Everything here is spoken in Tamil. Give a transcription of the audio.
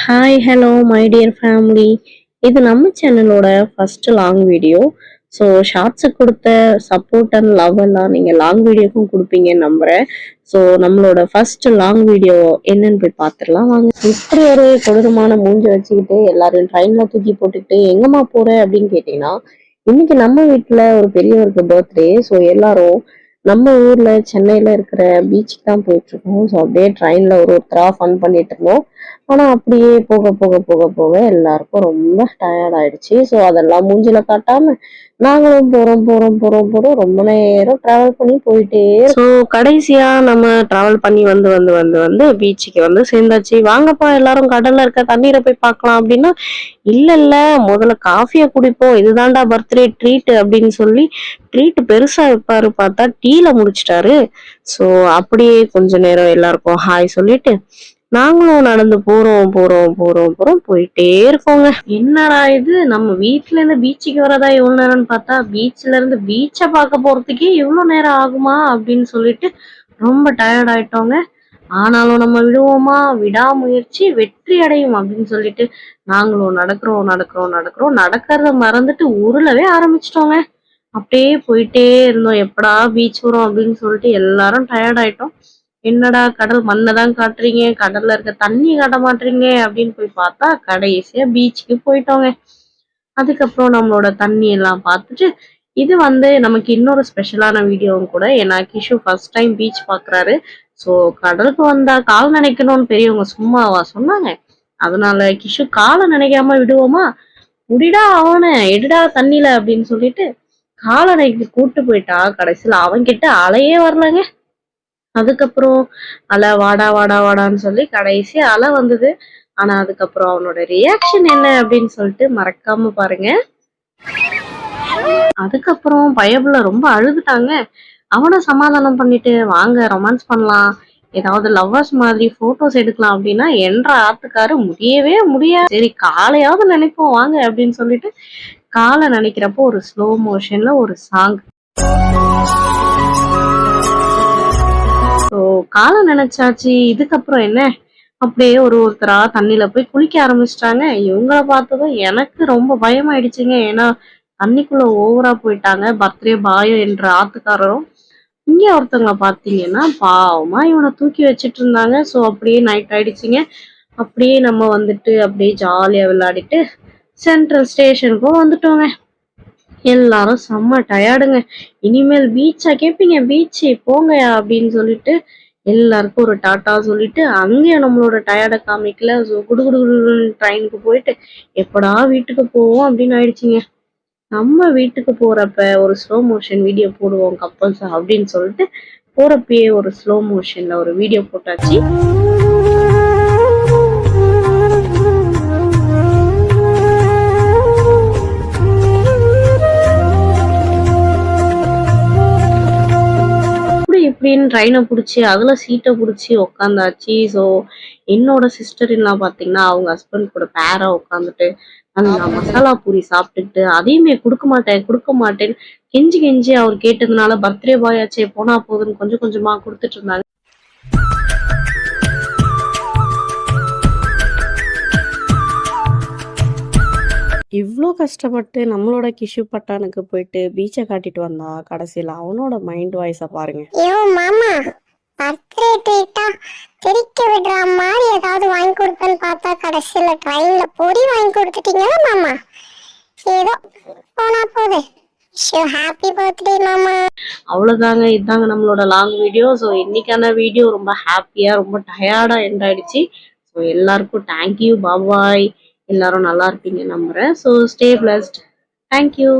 Hi hello my dear family. இது நம்ம சேனலோட ஃபர்ஸ்ட் லாங் வீடியோ. ஸோ ஷார்ட்ஸுக்கு கொடுத்த சப்போர்ட் அண்ட் லவ் எல்லாம் நீங்கள் லாங் வீடியோக்கும் கொடுப்பீங்கன்னு நம்புகிறேன். ஸோ நம்மளோட ஃபர்ஸ்ட் லாங் வீடியோ என்னன்னு போய் பார்த்துடலாம் வாங்க. இப்படி ஒரு கொடூரமான மூஞ்சி வச்சுக்கிட்டு எல்லாரும் ட்ரெயினில் தூக்கி போட்டுக்கிட்டு எங்கம்மா போகிற அப்படின்னு கேட்டிங்கன்னா, இன்னைக்கு நம்ம வீட்டில் ஒரு பெரியவருக்கு பர்த்டே. ஸோ எல்லாரும் நம்ம ஊர்ல சென்னையில இருக்கிற பீச்சுக்கு தான் போயிட்டு இருக்கோம். ஸோ அப்படியே ட்ரெயின்ல ஒருத்தரா ஃபன் பண்ணிட்டு இருந்தோம். ஆனா அப்படியே போக போக போக போக எல்லாருக்கும் ரொம்ப டயர்ட் ஆயிடுச்சு. ஸோ அதெல்லாம் மூஞ்சில காட்டாம நாங்களும் போறோம் போறோம் போறோம் போறோம் ரொம்ப நேரம் டிராவல் பண்ணி போயிட்டே. ஸோ கடைசியா நம்ம டிராவல் பண்ணி வந்து வந்து வந்து வந்து பீச்சுக்கு வந்து சேர்ந்தாச்சு. வாங்கப்பா எல்லாரும் கடல்ல இருக்க தண்ணீரை போய் பார்க்கலாம் அப்படின்னா, இல்ல இல்ல முதல்ல காஃபியை குடிப்போம், இதுதான்டா பர்த்டே ட்ரீட் அப்படின்னு சொல்லி ட்ரீட் பெருசா வைப்பாரு பார்த்தா டீல முடிச்சிட்டாரு. ஸோ அப்படியே கொஞ்ச நேரம் எல்லாருக்கும் ஹாய் சொல்லிட்டு நாங்களும் நடந்து போறோம் போறோம் போறோம் போறோம் போயிட்டே இருக்கோங்க. என்னடா இது, நம்ம வீட்ல இருந்து பீச்சுக்கு வரதா எவ்வளவு நேரம்னு பார்த்தா பீச்ல இருந்து பீச்சை பார்க்க போறதுக்கே இவ்வளவு நேரம் ஆகுமா அப்படின்னு சொல்லிட்டு ரொம்ப டயர்ட் ஆயிட்டோங்க. ஆனாலும் நம்ம விடுவோமா, விடாமுயற்சி வெற்றி அடையும் அப்படின்னு சொல்லிட்டு நாங்களும் நடக்கிறோம் நடக்கிறோம் நடக்கிறோம், நடக்கிறத மறந்துட்டு உருளவே ஆரம்பிச்சிட்டோங்க. அப்படியே போயிட்டே இருந்தோம், எப்படா பீச் வரும் அப்படின்னு சொல்லிட்டு எல்லாரும் டயர்ட் ஆயிட்டோம். என்னடா கடல் மண்ணதான் காட்டுறீங்க, கடல்ல இருக்க தண்ணி காட்ட மாட்டீங்க அப்படின்னு போய் பார்த்தா கடைசியா பீச்சுக்கு போயிட்டோங்க. அதுக்கப்புறம் நம்மளோட தண்ணி எல்லாம் பார்த்துட்டு இது வந்து நமக்கு இன்னொரு ஸ்பெஷலான வீடியோவும் கூட. ஏன்னா கிஷு ஃபர்ஸ்ட் டைம் பீச் பாக்குறாரு. ஸோ கடலுக்கு வந்தா கால் நினைக்கணும்னு பெரியவங்க சும்மாவா சொன்னாங்க. அதனால கிஷு காலை நினைக்காம விடுவோமா, முடிடா அவனை எடுடா தண்ணியில அப்படின்னு சொல்லிட்டு காலை நினைக்க கூட்டு போயிட்டா. கடைசியில அவன் கிட்ட அலையே வரலங்க. அதுக்கப்புறம் அலை வாடா வாடா வாடான்னு சொல்லி கடைசி அலை வந்தது. ஆனா அதுக்கப்புறம் அவனோட ரியாக்ஷன் என்ன அப்படின்னு சொல்லிட்டு மறக்காம பாருங்க. அதுக்கப்புறம் பயபுல ரொம்ப அழுதுட்டாங்க. அவனை சமாதானம் பண்ணிட்டு வாங்க ரொமான்ஸ் பண்ணலாம், ஏதாவது லவ்வர்ஸ் மாதிரி போட்டோஸ் எடுக்கலாம் அப்படின்னா என்ற ஆத்துக்காரு முடியவே முடியாது. சரி காலையாவது நினைப்போம் வாங்க அப்படின்னு சொல்லிட்டு காலை நினைக்கிறப்போ ஒரு ஸ்லோ மோஷன்ல ஒரு சாங். ஸோ காலை நினைச்சாச்சு. இதுக்கப்புறம் என்ன, அப்படியே ஒருத்தரா தண்ணியில போய் குளிக்க ஆரம்பிச்சிட்டாங்க. இவங்கள பார்த்ததும் எனக்கு ரொம்ப பயமாயிடுச்சுங்க. ஏன்னா தண்ணிக்குள்ள ஓவரா போயிட்டாங்க பர்த்டே பாய் என்ற ஆத்துக்காரரும். இங்க ஒருத்தவங்க பாத்தீங்கன்னா பாவமா இவனை தூக்கி வச்சிட்டு இருந்தாங்க. ஸோ அப்படியே நைட் ஆயிடுச்சுங்க. அப்படியே நம்ம வந்துட்டு அப்படியே ஜாலியா விளையாடிட்டு சென்ட்ரல் ஸ்டேஷனுக்கும் வந்துட்டோங்க. எல்லாரும் செம்ம டயர்டுங்க. இனிமேல் பீச்சா கேட்பீங்க, பீச்சு போங்கயா அப்படின்னு சொல்லிட்டு எல்லாருக்கும் ஒரு டாட்டா சொல்லிட்டு அங்கேயும் நம்மளோட டயர்டை காமிக்கல. ஸோ குடுகுடு ட்ரெயினுக்கு போயிட்டு எப்படா வீட்டுக்கு போவோம் அப்படின்னு ஆயிடுச்சுங்க. நம்ம வீட்டுக்கு போறப்ப ஒரு ஸ்லோ மோஷன் வீடியோ போடுவோம் கப்பல்ஸ் அப்படின்னு சொல்லிட்டு போறப்பயே ஒரு ஸ்லோ மோஷன்ல ஒரு வீடியோ போட்டாச்சு. இப்படின்னு ட்ரெயினை பிடிச்சி அதுல சீட்டை பிடிச்சி உக்காந்தாச்சு. ஸோ என்னோட சிஸ்டர் எல்லாம் பாத்தீங்கன்னா அவங்க ஹஸ்பண்ட் கூட பேரா உட்காந்துட்டு அந்த மசாலா பூரி சாப்பிட்டுக்கிட்டு அதையுமே கொடுக்க மாட்டேன் கொடுக்க மாட்டேன்னு கெஞ்சி கெஞ்சி அவர் கேட்டதுனால பர்த்டே பாய் ஆச்சே போனா போகுதுன்னு கொஞ்சம் கொஞ்சமா கொடுத்துட்டு இருந்தாங்க. இவ்வளோ கஷ்டப்பட்டு நம்மளோட கிஷு பட்டானுக்கு போயிட்டு பீச்சை காட்டிட்டு வந்தா கடைசியில் அவனோட மைண்ட் வாய்ஸை பாருங்க. ஐயோ மாமா, பர்த்டே ட்ரீட்டா திரிக்க விடுற மாதிரி ஏதாவது வாங்கி கொடுப்பேன்னு பார்த்தா கடைசியில் ட்ரெயின்ல பொரி வாங்கி கொடுத்துட்டீங்களா மாமா. ஏதோ போனா போகுது. ஹாப்பி பர்த்டே மாமா. அவ்வளோதாங்க, இதுதாங்க நம்மளோட லாங் வீடியோ. ஸோ இன்னைக்கான வீடியோ ரொம்ப ஹாப்பியா ரொம்ப டயர்டா எண்ட் ஆயிடுச்சு. ஸோ எல்லாருக்கும் தேங்க்யூ, பாபாய். எல்லாரும் நல்லா இருப்பீங்க நம்புறேன். So stay blessed. தேங்க்யூ.